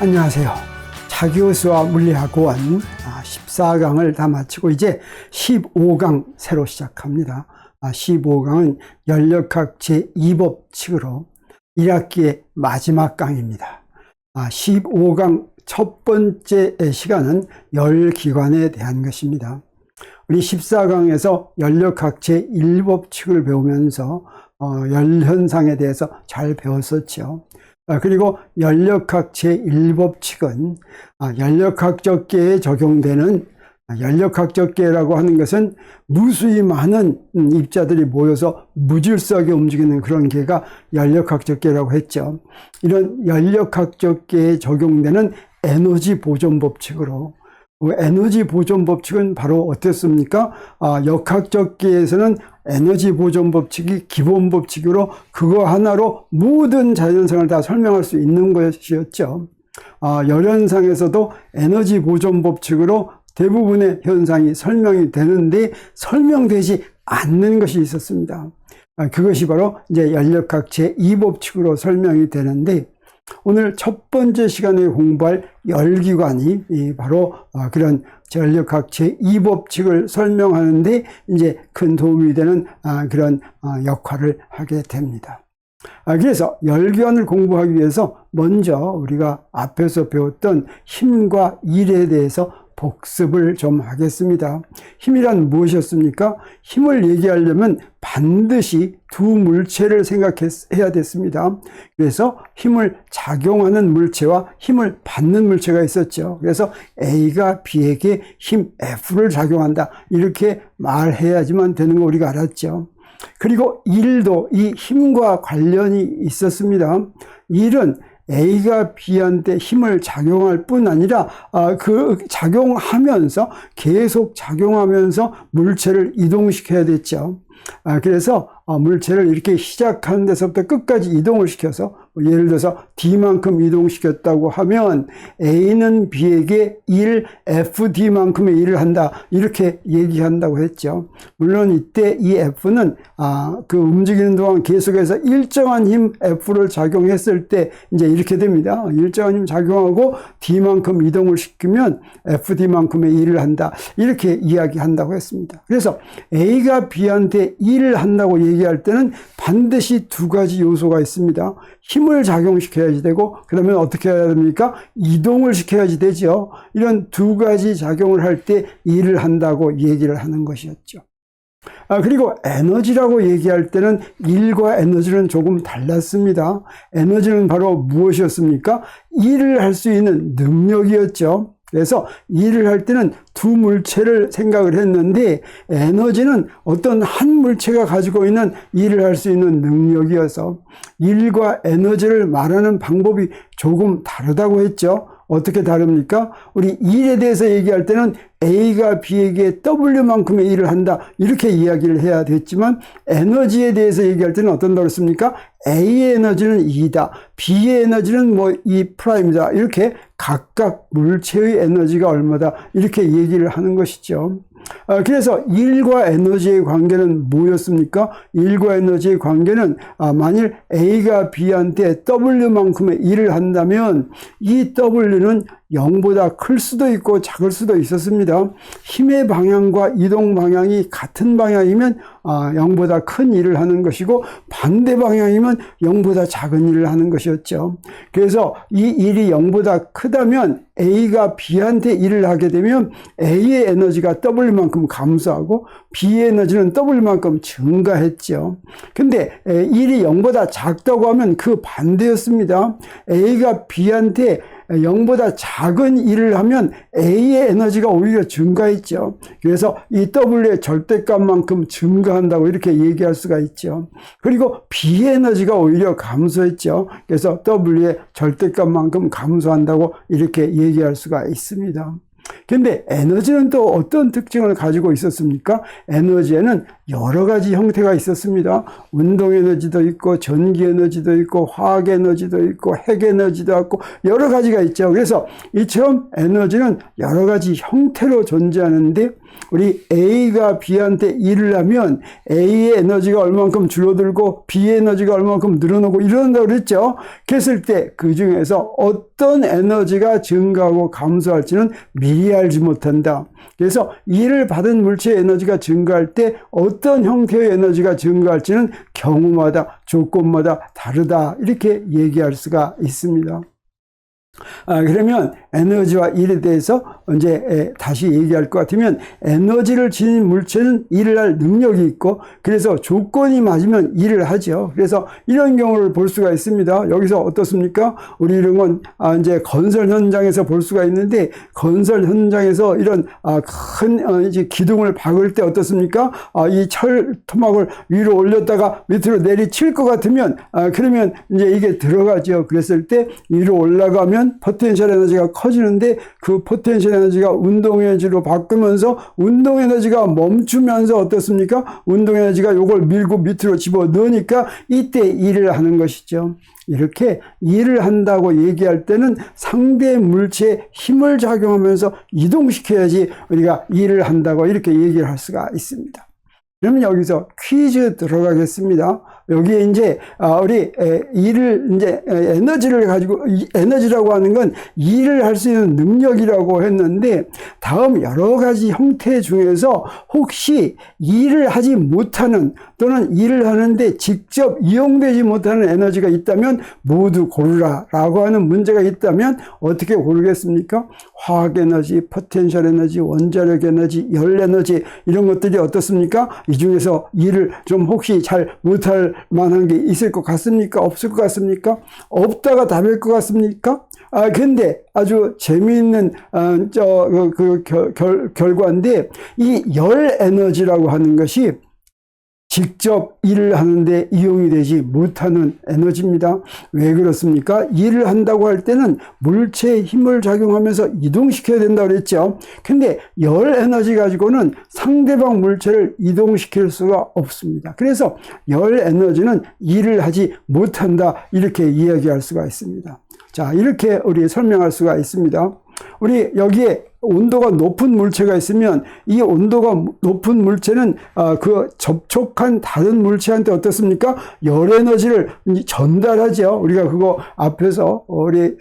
안녕하세요. 차기우수와 물리학원 14강을 다 마치고 이제 15강 새로 시작합니다. 15강은 연력학 제2법칙으로 1학기의 마지막 강입니다. 15강 첫 번째 시간은 열기관에 대한 것입니다. 우리 14강에서 연력학 제1법칙을 배우면서 열현상에 대해서 잘 배웠었죠. 그리고 연력학 제1법칙은 연력학적 계에 적용되는, 연력학적 계라고 하는 것은 무수히 많은 입자들이 모여서 무질서하게 움직이는 그런 계가 연력학적 계라고 했죠. 이런 연력학적 계에 적용되는 에너지 보존 법칙으로, 에너지 보존 법칙은 바로 어땠습니까? 역학적 계에서는 에너지 보존 법칙이 기본 법칙으로 그거 하나로 모든 자연현상을 다 설명할 수 있는 것이었죠. 열현상에서도 에너지 보존 법칙으로 대부분의 현상이 설명이 되는데 설명되지 않는 것이 있었습니다. 그것이 바로 이제 연력학 제2법칙으로 설명이 되는데, 오늘 첫 번째 시간에 공부할 열기관이 바로 그런 연력학 제2법칙을 설명하는데 이제 큰 도움이 되는 그런 역할을 하게 됩니다. 그래서 열기관을 공부하기 위해서 먼저 우리가 앞에서 배웠던 힘과 일에 대해서 복습을 좀 하겠습니다. 힘이란 무엇이었습니까? 힘을 얘기하려면 반드시 두 물체를 생각해야 됐습니다. 그래서 힘을 작용하는 물체와 힘을 받는 물체가 있었죠. 그래서 A가 B에게 힘 F를 작용한다, 이렇게 말해야지만 되는 거 우리가 알았죠. 그리고 일도 이 힘과 관련이 있었습니다. 일은 A가 B한테 힘을 작용할 뿐 아니라 그 작용하면서 계속 작용하면서 물체를 이동시켜야 됐죠. 그래서 물체를 이렇게 시작하는 데서부터 끝까지 이동을 시켜서, 예를 들어서 D만큼 이동시켰다고 하면 A는 B에게 1 FD만큼의 일을 한다, 이렇게 얘기한다고 했죠. 물론 이때 이 F는 그 움직이는 동안 계속해서 일정한 힘 F를 작용했을 때 이제 이렇게 됩니다. 일정한 힘 작용하고 D만큼 이동을 시키면 FD만큼의 일을 한다, 이렇게 이야기한다고 했습니다. 그래서 A가 B한테 일을 한다고 얘기할 때는 반드시 두 가지 요소가 있습니다. 힘을 작용시켜야지 되고, 그러면 어떻게 해야 됩니까? 이동을 시켜야지 되죠. 이런 두 가지 작용을 할 때 일을 한다고 얘기를 하는 것이었죠. 그리고 에너지라고 얘기할 때는 일과 에너지는 조금 달랐습니다. 에너지는 바로 무엇이었습니까? 일을 할 수 있는 능력이었죠. 그래서 일을 할 때는 두 물체를 생각을 했는데, 에너지는 어떤 한 물체가 가지고 있는 일을 할 수 있는 능력이어서 일과 에너지를 말하는 방법이 조금 다르다고 했죠. 어떻게 다릅니까? 우리 일에 대해서 얘기할 때는 A가 B에게 W만큼의 일을 한다, 이렇게 이야기를 해야 됐지만, 에너지에 대해서 얘기할 때는 어떤다고 했습니까? A의 에너지는 E다, B의 에너지는 E'이다, 이렇게 각각 물체의 에너지가 얼마다, 이렇게 얘기를 하는 것이죠. 그래서 일과 에너지의 관계는 뭐였습니까? 일과 에너지의 관계는 만일 A가 B한테 W만큼의 일을 한다면 이 W는 0보다 클 수도 있고 작을 수도 있었습니다. 힘의 방향과 이동 방향이 같은 방향이면 0보다 큰 일을 하는 것이고, 반대 방향이면 0보다 작은 일을 하는 것이었죠. 그래서 이 일이 0보다 크다면 A가 B한테 일을 하게 되면 A의 에너지가 W만큼 감소하고 B의 에너지는 W만큼 증가했죠. 근데 일이 0보다 작다고 하면 그 반대였습니다. A가 B한테 0보다 작은 일을 하면 A의 에너지가 오히려 증가했죠. 그래서 이 W의 절대값만큼 증가한다고 이렇게 얘기할 수가 있죠. 그리고 B의 에너지가 오히려 감소했죠. 그래서 W의 절대값만큼 감소한다고 이렇게 얘기할 수가 있습니다. 근데 에너지는 또 어떤 특징을 가지고 있었습니까? 에너지에는 여러 가지 형태가 있었습니다. 운동 에너지도 있고, 전기 에너지도 있고, 화학 에너지도 있고, 핵 에너지도 있고, 여러 가지가 있죠. 그래서 이처럼 에너지는 여러 가지 형태로 존재하는데, 우리 A가 B한테 일을 하면 A의 에너지가 얼만큼 줄어들고 B의 에너지가 얼만큼 늘어나고 이런다고 그랬죠. 그랬을 때 그 중에서 어떤 에너지가 증가하고 감소할지는 미리 알지 못한다. 그래서 일을 받은 물체의 에너지가 증가할 때 어떤 형태의 에너지가 증가할지는 경우마다 조건마다 다르다, 이렇게 얘기할 수가 있습니다. 그러면 에너지와 일에 대해서 이제 다시 얘기할 것 같으면, 에너지를 지닌 물체는 일을 할 능력이 있고, 그래서 조건이 맞으면 일을 하죠. 그래서 이런 경우를 볼 수가 있습니다. 여기서 어떻습니까? 우리 이런 건 이제 건설 현장에서 볼 수가 있는데, 건설 현장에서 이런 큰 이제 기둥을 박을 때 어떻습니까? 이 철 토막을 위로 올렸다가 밑으로 내리칠 것 같으면 그러면 이제 이게 들어가죠. 그랬을 때 위로 올라가면 포텐셜 에너지가 커지는데, 그 포텐셜 에너지가 운동 에너지로 바꾸면서 운동 에너지가 멈추면서 어떻습니까? 운동 에너지가 요걸 밀고 밑으로 집어 넣으니까 이때 일을 하는 것이죠. 이렇게 일을 한다고 얘기할 때는 상대 물체에 힘을 작용하면서 이동시켜야지 우리가 일을 한다고 이렇게 얘기를 할 수가 있습니다. 그러면 여기서 퀴즈 들어가겠습니다. 여기에 이제 우리 일을 이제 에너지를 가지고, 에너지라고 하는 건 일을 할 수 있는 능력이라고 했는데, 다음 여러 가지 형태 중에서 혹시 일을 하지 못하는, 또는 일을 하는데 직접 이용되지 못하는 에너지가 있다면 모두 고르라라고 하는 문제가 있다면 어떻게 고르겠습니까? 화학 에너지, 포텐셜 에너지, 원자력 에너지, 열 에너지, 이런 것들이 어떻습니까? 이 중에서 일을 좀 혹시 잘 못할 만한 게 있을 것 같습니까? 없을 것 같습니까? 없다가 답일 것 같습니까? 근데 아주 재미있는 결과인데, 이 열 에너지라고 하는 것이 직접 일을 하는데 이용이 되지 못하는 에너지입니다. 왜 그렇습니까? 일을 한다고 할 때는 물체에 힘을 작용하면서 이동시켜야 된다고 그랬죠. 근데 열 에너지 가지고는 상대방 물체를 이동시킬 수가 없습니다. 그래서 열 에너지는 일을 하지 못한다, 이렇게 이야기할 수가 있습니다. 자, 이렇게 우리 설명할 수가 있습니다. 우리 여기에 온도가 높은 물체가 있으면, 이 온도가 높은 물체는 그 접촉한 다른 물체한테 어떻습니까? 열 에너지를 전달하죠. 우리가 그거 앞에서 우리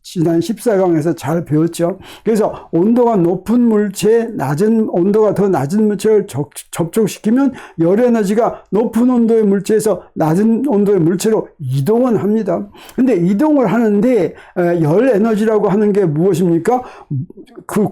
지난 14강에서 잘 배웠죠. 그래서 온도가 높은 물체에 온도가 더 낮은 물체를 접촉시키면 열 에너지가 높은 온도의 물체에서 낮은 온도의 물체로 이동은 합니다. 근데 이동을 하는데 열 에너지라고 하는 게 무엇입니까? 그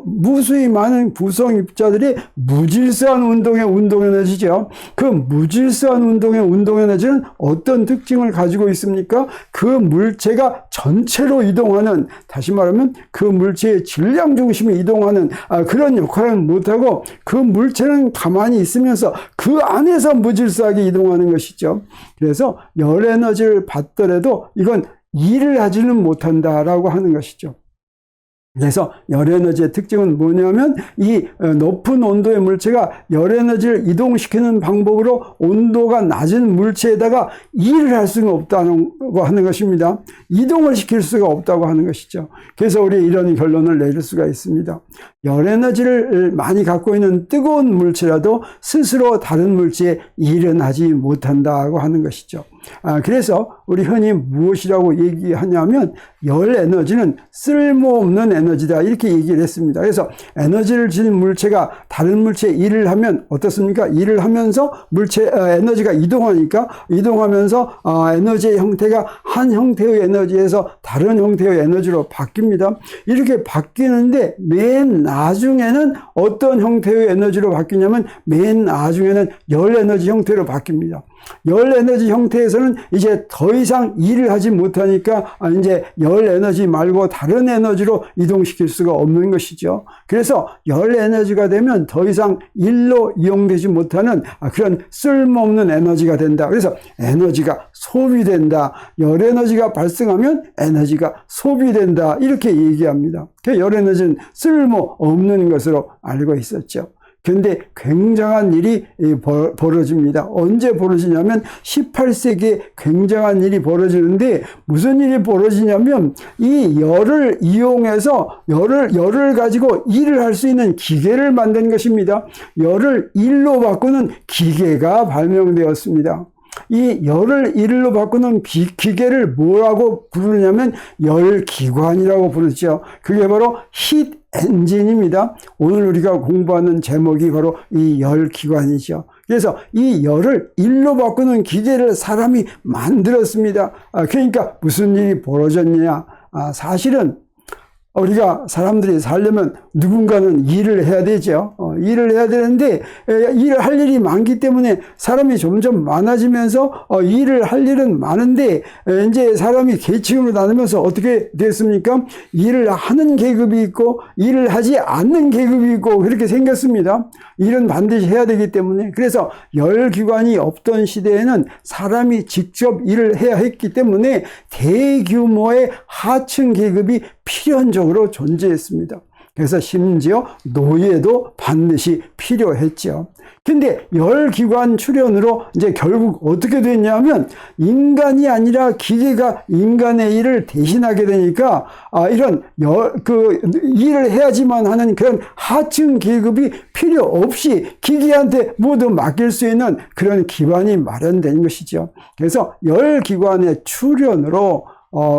무수히 많은 구성 입자들이 무질서한 운동의 운동 에너지죠. 그 무질서한 운동의 운동 에너지는 어떤 특징을 가지고 있습니까? 그 물체가 전체로 이동하는, 다시 말하면 그 물체의 질량 중심이 이동하는 그런 역할은 못하고, 그 물체는 가만히 있으면서 그 안에서 무질서하게 이동하는 것이죠. 그래서 열 에너지를 받더라도 이건 일을 하지는 못한다라고 하는 것이죠. 그래서 열에너지의 특징은 뭐냐면, 이 높은 온도의 물체가 열에너지를 이동시키는 방법으로 온도가 낮은 물체에다가 일을 할 수는 없다고 하는 것입니다. 이동을 시킬 수가 없다고 하는 것이죠. 그래서 우리 이런 결론을 내릴 수가 있습니다. 열에너지를 많이 갖고 있는 뜨거운 물체라도 스스로 다른 물체에 일은 하지 못한다고 하는 것이죠. 그래서 우리 흔히 무엇이라고 얘기하냐면, 열 에너지는 쓸모없는 에너지다, 이렇게 얘기를 했습니다. 그래서 에너지를 지닌 물체가 다른 물체에 일을 하면 어떻습니까? 일을 하면서 에너지가 이동하면서 에너지의 형태가 한 형태의 에너지에서 다른 형태의 에너지로 바뀝니다. 이렇게 바뀌는데 맨 나중에는 어떤 형태의 에너지로 바뀌냐면, 맨 나중에는 열 에너지 형태로 바뀝니다. 열 에너지 형태에서는 이제 더 이상 일을 하지 못하니까 이제 열 에너지 말고 다른 에너지로 이동시킬 수가 없는 것이죠. 그래서 열 에너지가 되면 더 이상 일로 이용되지 못하는 그런 쓸모없는 에너지가 된다. 그래서 에너지가 소비된다. 열 에너지가 발생하면 에너지가 소비된다, 이렇게 얘기합니다. 열 에너지는 쓸모없는 것으로 알고 있었죠. 그런데 굉장한 일이 벌어집니다. 언제 벌어지냐면 18세기에 굉장한 일이 벌어지는데 무슨 일이 벌어지냐면 이 열을 이용해서 열을 가지고 일을 할 수 있는 기계를 만든 것입니다. 열을 일로 바꾸는 기계가 발명되었습니다. 이 열을 일로 바꾸는 기계를 뭐라고 부르냐면 열기관이라고 부르죠. 그게 바로 히트 엔진입니다. 오늘 우리가 공부하는 제목이 바로 이 열기관이죠. 그래서 이 열을 일로 바꾸는 기계를 사람이 만들었습니다. 그러니까 무슨 일이 벌어졌냐? 사실은 우리가 사람들이 살려면 누군가는 일을 해야 되죠. 일을 해야 되는데 일을 할 일이 많기 때문에 사람이 점점 많아지면서 일을 할 일은 많은데 이제 사람이 계층으로 나누면서 어떻게 됐습니까? 일을 하는 계급이 있고 일을 하지 않는 계급이 있고 그렇게 생겼습니다. 일은 반드시 해야 되기 때문에. 그래서 열기관이 없던 시대에는 사람이 직접 일을 해야 했기 때문에 대규모의 하층 계급이 필연적으로 존재했습니다. 그래서 심지어 노예도 반드시 필요했죠. 근데 열기관 출현으로 이제 결국 어떻게 됐냐면 인간이 아니라 기계가 인간의 일을 대신하게 되니까 이런 일을 해야지만 하는 그런 하층 계급이 필요 없이 기계한테 모두 맡길 수 있는 그런 기반이 마련된 것이죠. 그래서 열기관의 출현으로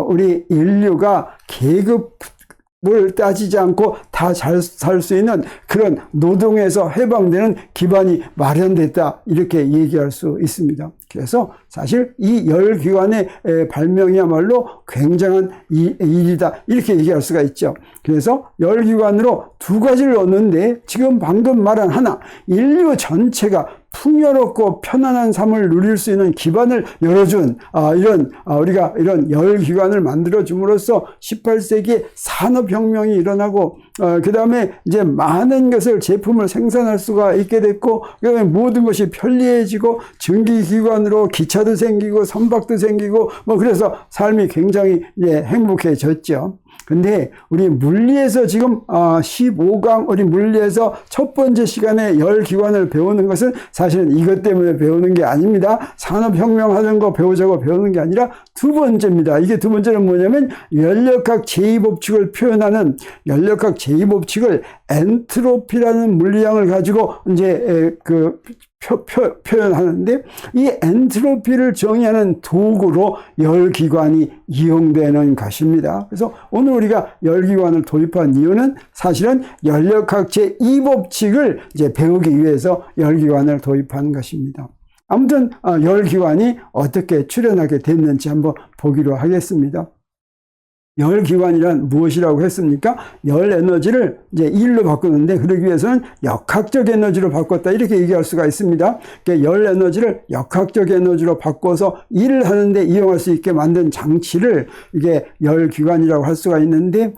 우리 인류가 계급을 따지지 않고 다 잘 살 수 있는 그런 노동에서 해방되는 기반이 마련됐다, 이렇게 얘기할 수 있습니다. 그래서 사실 이 열기관의 발명이야말로 굉장한 일이다, 이렇게 얘기할 수가 있죠. 그래서 열기관으로 두 가지를 얻는데 지금 방금 말한 하나, 인류 전체가 풍요롭고 편안한 삶을 누릴 수 있는 기반을 열어준 우리가 이런 열기관을 만들어줌으로써 18세기에 산업혁명이 일어나고 그 다음에 이제 많은 것을 제품을 생산할 수가 있게 됐고 그다음에 모든 것이 편리해지고 전기기관으로 기차도 생기고 선박도 생기고 그래서 삶이 굉장히 행복해졌죠. 근데 우리 물리에서 지금 15강 우리 물리에서 첫 번째 시간에 열기관을 배우는 것은 사실은 이것 때문에 배우는 게 아닙니다. 산업혁명 하는 거 배우자고 배우는 게 아니라 두 번째입니다. 이게 두 번째는 뭐냐면 연력학 제2법칙을 표현하는 연력학 제2법칙을 엔트로피라는 물리량을 가지고 이제 표현하는데 이 엔트로피를 정의하는 도구로 열기관이 이용되는 것입니다. 그래서 오늘 우리가 열기관을 도입한 이유는 사실은 연력학 제2법칙을 이제 배우기 위해서 열기관을 도입한 것입니다. 아무튼 열기관이 어떻게 출현하게 됐는지 한번 보기로 하겠습니다. 열기관이란 무엇이라고 했습니까? 열 에너지를 이제 일로 바꾸는데 그러기 위해서는 역학적 에너지로 바꿨다, 이렇게 얘기할 수가 있습니다. 그러니까 열 에너지를 역학적 에너지로 바꿔서 일을 하는데 이용할 수 있게 만든 장치를 이게 열기관이라고 할 수가 있는데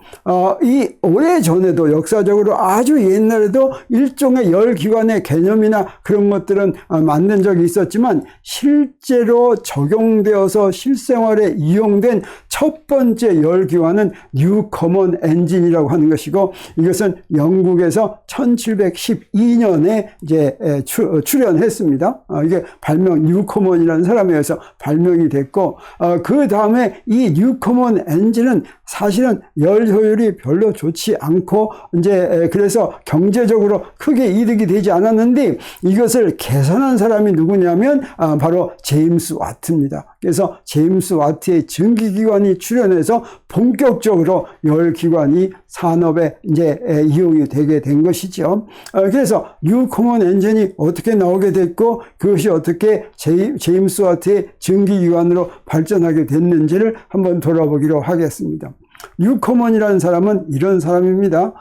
이 오래전에도 역사적으로 아주 옛날에도 일종의 열기관의 개념이나 그런 것들은 만든 적이 있었지만 실제로 적용되어서 실생활에 이용된 첫 번째 열기관은 뉴커먼 엔진이라고 하는 것이고 이것은 영국에서 1712년에 이제 출현했습니다. 이게 발명 뉴커먼이라는 사람에 의해서 발명이 됐고 그 다음에 이 뉴커먼 엔진은 사실은 열 효율이 별로 좋지 않고 이제 그래서 경제적으로 크게 이득이 되지 않았는데 이것을 개선한 사람이 누구냐면 바로 제임스 와트입니다. 그래서 제임스 와트의 전기기관이 출현해서 본격적으로 열기관이 산업에 이제 이용이 되게 된 것이죠. 그래서 뉴커먼 엔진이 어떻게 나오게 됐고 그것이 어떻게 제임스 와트의 전기기관으로 발전하게 됐는지를 한번 돌아보기로 하겠습니다. 뉴커먼이라는 사람은 이런 사람입니다.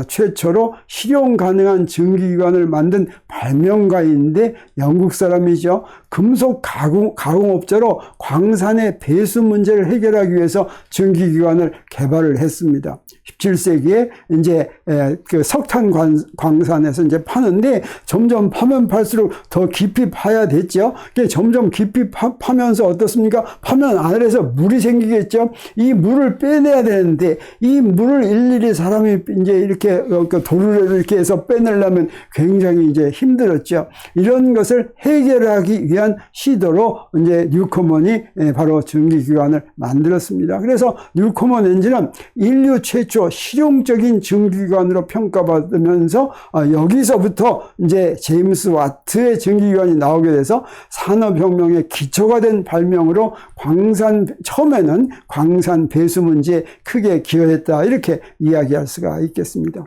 최초로 실용 가능한 전기기관을 만든 발명가인데 영국 사람이죠. 금속 가공업자로 광산의 배수 문제를 해결하기 위해서 전기기관을 개발을 했습니다. 17세기에 이제 그 석탄 광산에서 이제 파는데 점점 파면 팔수록 더 깊이 파야 됐죠. 점점 깊이 파면서 어떻습니까? 파면 아래에서 물이 생기겠죠. 이 물을 빼내야 되는데 이 물을 일일이 사람이 이제 이렇게 도르래를 이렇게 해서 빼내려면 굉장히 이제 힘들었죠. 이런 것을 해결하기 위한 시도로 이제 뉴코먼이 바로 증기기관을 만들었습니다. 그래서 뉴코먼 엔진은 인류 최초 실용적인 증기기관으로 평가받으면서 여기서부터 이제 제임스 와트의 증기기관이 나오게 돼서 산업혁명의 기초가 된 발명으로 처음에는 광산 배수 문제에 크게 기여했다, 이렇게 이야기할 수가 있겠습니다.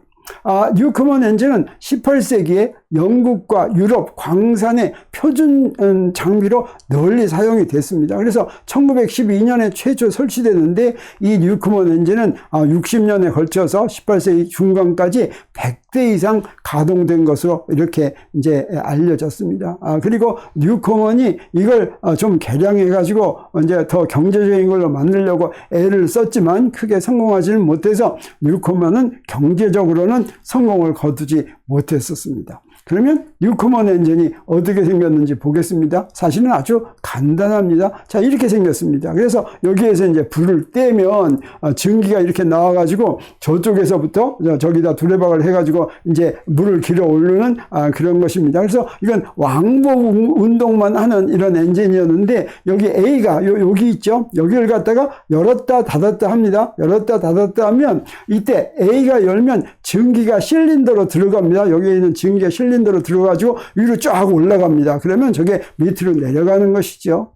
뉴코먼 엔진은 18세기에 영국과 유럽 광산의 표준 장비로 널리 사용이 됐습니다. 그래서 1912년에 최초 설치됐는데 이 뉴코먼 엔진은 60년에 걸쳐서 18세기 중반까지 100대 이상 가동된 것으로 이렇게 이제 알려졌습니다. 그리고 뉴코먼이 이걸 좀 개량해 가지고 이제 더 경제적인 걸로 만들려고 애를 썼지만 크게 성공하지는 못해서 뉴코먼은 경제적으로는 성공을 거두지 못했었습니다. 그러면 뉴코먼 엔진이 어떻게 생겼는지 보겠습니다. 사실은 아주 간단합니다. 자, 이렇게 생겼습니다. 그래서 여기에서 이제 불을 떼면 증기가 이렇게 나와가지고 저쪽에서부터 저기다 두레박을 해가지고 이제 물을 길어 오르는 그런 것입니다. 그래서 이건 왕복 운동만 하는 이런 엔진이었는데 여기 A가 여기 있죠. 여기를 갖다가 열었다 닫았다 합니다. 열었다 닫았다 하면 이때 A가 열면 증기가 실린더로 들어갑니다. 여기에 있는 증기가 실린더로 들어가지고 위로 쫙 올라갑니다. 그러면 저게 밑으로 내려가는 것이죠.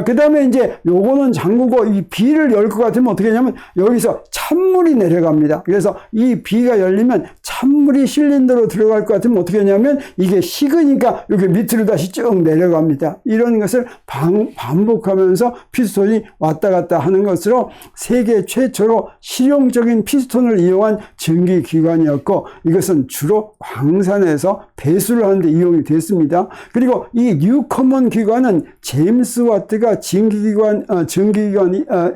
그 다음에 이제 요거는 잠그고 이 B를 열 것 같으면 어떻게 하냐면 여기서 찬물이 내려갑니다. 그래서 이 B가 열리면 찬물이 실린더로 들어갈 것 같으면 어떻게 하냐면 이게 식으니까 여기 밑으로 다시 쭉 내려갑니다. 이런 것을 반복하면서 피스톤이 왔다 갔다 하는 것으로 세계 최초로 실용적인 피스톤을 이용한 증기기관이었고 이것은 주로 광산에서 배수를 하는데 이용이 됐습니다. 그리고 이 뉴코먼 기관은 제임스 와트가 증기기관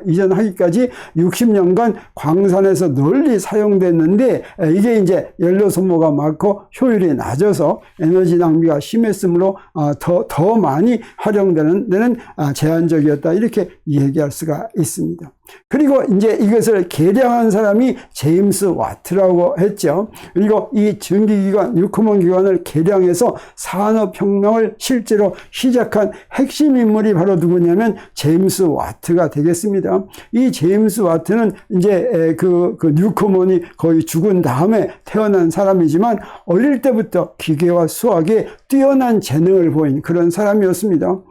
이전하기까지 60년간 광산에서 널리 사용됐는데 이게 이제 연료 소모가 많고 효율이 낮아서 에너지 낭비가 심했으므로 더 많이 활용되는 데는 제한적이었다, 이렇게 얘기할 수가 있습니다. 그리고 이제 이것을 개량한 사람이 제임스 와트라고 했죠. 그리고 이 증기기관, 뉴코먼 기관을 개량해서 산업혁명을 실제로 시작한 핵심 인물이 바로 누구냐면 제임스 와트가 되겠습니다. 이 제임스 와트는 이제 그 뉴코먼이 거의 죽은 다음에 태어난 사람이지만 어릴 때부터 기계와 수학에 뛰어난 재능을 보인 그런 사람이었습니다.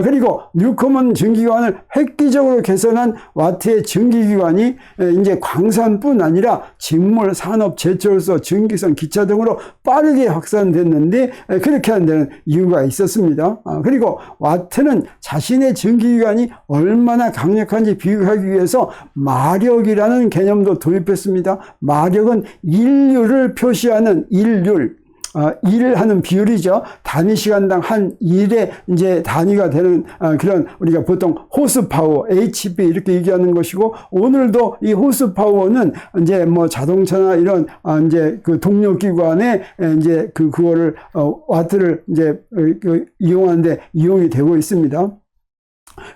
그리고 뉴코먼 증기기관을 획기적으로 개선한 와트의 증기기관이 이제 광산뿐 아니라 직물, 산업, 제철소, 증기선, 기차 등으로 빠르게 확산됐는데 그렇게 하는 데는 이유가 있었습니다. 그리고 와트는 자신의 증기기관이 얼마나 강력한지 비교하기 위해서 마력이라는 개념도 도입했습니다. 마력은 인류를 표시하는 일률, 일을 하는 비율이죠. 단위 시간당 한 일의 이제 단위가 되는 그런, 우리가 보통 호스파워, HP 이렇게 얘기하는 것이고, 오늘도 이 호스파워는 이제 뭐 자동차나 이런 이제 그 동력기관에 이제 그거를 와트를 이제 이용하는데 이용이 되고 있습니다.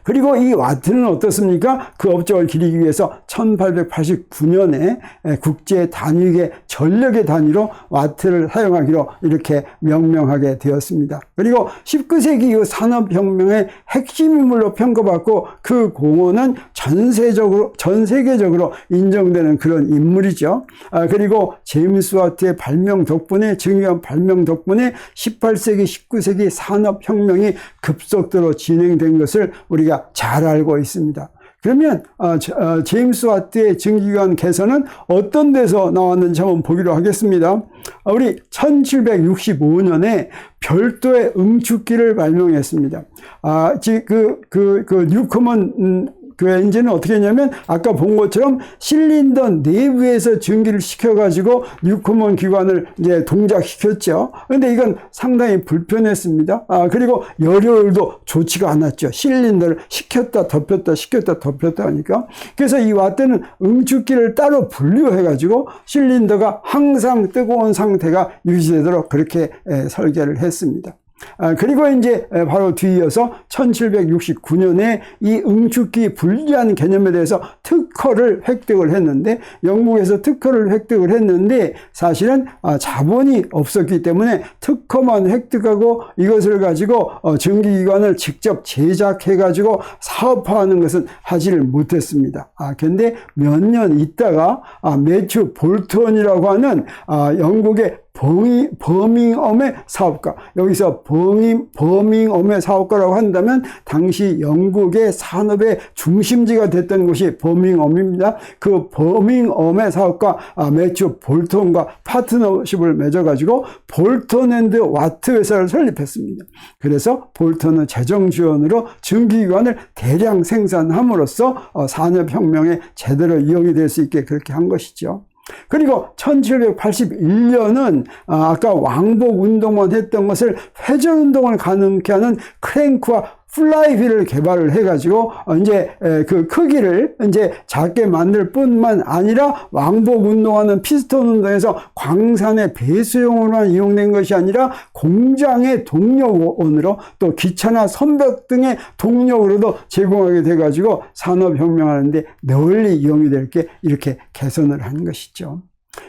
그리고 이 와트는 어떻습니까? 그 업적을 기리기 위해서 1889년에 국제 단위계 전력의 단위로 와트를 사용하기로 이렇게 명명하게 되었습니다. 그리고 19세기 이후 산업혁명의 핵심 인물로 평가받고 그 공헌은 전 세계적으로 인정되는 그런 인물이죠. 그리고 제임스 와트의 발명 덕분에, 증기기관 발명 덕분에 18세기, 19세기 산업혁명이 급속도로 진행된 것을 우리가 잘 알고 있습니다. 그러면 제임스 와트의 증기기관 개선은 어떤 데서 나왔는지 한번 보기로 하겠습니다. 우리 1765년에 별도의 응축기를 발명했습니다. 뉴코먼 그 엔진은 어떻게 했냐면 아까 본 것처럼 실린더 내부에서 증기를 시켜가지고 뉴코먼 기관을 이제 동작시켰죠. 그런데 이건 상당히 불편했습니다. 그리고 열효율도 좋지가 않았죠. 실린더를 식혔다 덮였다 식혔다 덮였다 하니까. 그래서 이 와트는 응축기를 따로 분류해가지고 실린더가 항상 뜨거운 상태가 유지되도록 그렇게 설계를 했습니다. 그리고 이제 바로 뒤이어서 1769년에 이 응축기 분리한 개념에 대해서 특허를 획득을 했는데, 영국에서 특허를 획득을 했는데 사실은 자본이 없었기 때문에 특허만 획득하고 이것을 가지고 전기기관을 직접 제작해 가지고 사업화하는 것은 하지를 못했습니다. 근데 몇 년 있다가 매튜 볼턴이라고 하는 영국의 버밍엄의 사업가, 여기서 버밍엄의 사업가라고 한다면 당시 영국의 산업의 중심지가 됐던 곳이 버밍엄입니다. 그 버밍엄의 사업가 매튜 볼턴과 파트너십을 맺어가지고 볼턴 앤드 와트 회사를 설립했습니다. 그래서 볼턴은 재정 지원으로 전기기관을 대량 생산함으로써 산업혁명에 제대로 이용이 될 수 있게 그렇게 한 것이죠. 그리고 1781년은 아까 왕복 운동만 했던 것을 회전 운동을 가능케 하는 크랭크와 플라이휠을 개발을 해가지고 이제 그 크기를 이제 작게 만들 뿐만 아니라 왕복 운동하는 피스톤 운동에서 광산의 배수용으로만 이용된 것이 아니라 공장의 동력원으로 또 기차나 선박 등의 동력으로도 제공하게 돼가지고 산업혁명하는데 널리 이용이 될 게 이렇게 개선을 한 것이죠.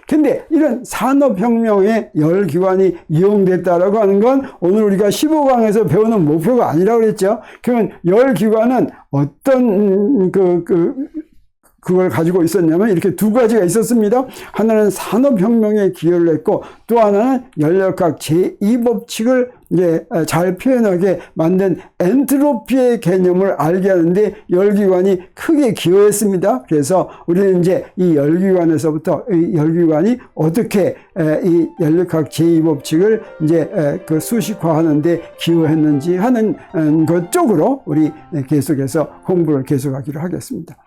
근데 이런 산업혁명의 열기관이 이용됐다라고 하는 건 오늘 우리가 15강에서 배우는 목표가 아니라고 그랬죠. 그러면 열기관은 어떤 그걸 가지고 있었냐면 이렇게 두 가지가 있었습니다. 하나는 산업혁명에 기여를 했고, 또 하나는 연력학 제2법칙을 이제 잘 표현하게 만든 엔트로피의 개념을 알게 하는데 열기관이 크게 기여했습니다. 그래서 우리는 이제 이 열기관에서부터 이 열기관이 어떻게 이 연력학 제2법칙을 이제 그 수식화하는데 기여했는지 하는 것 쪽으로 우리 계속해서 공부를 계속하기로 하겠습니다.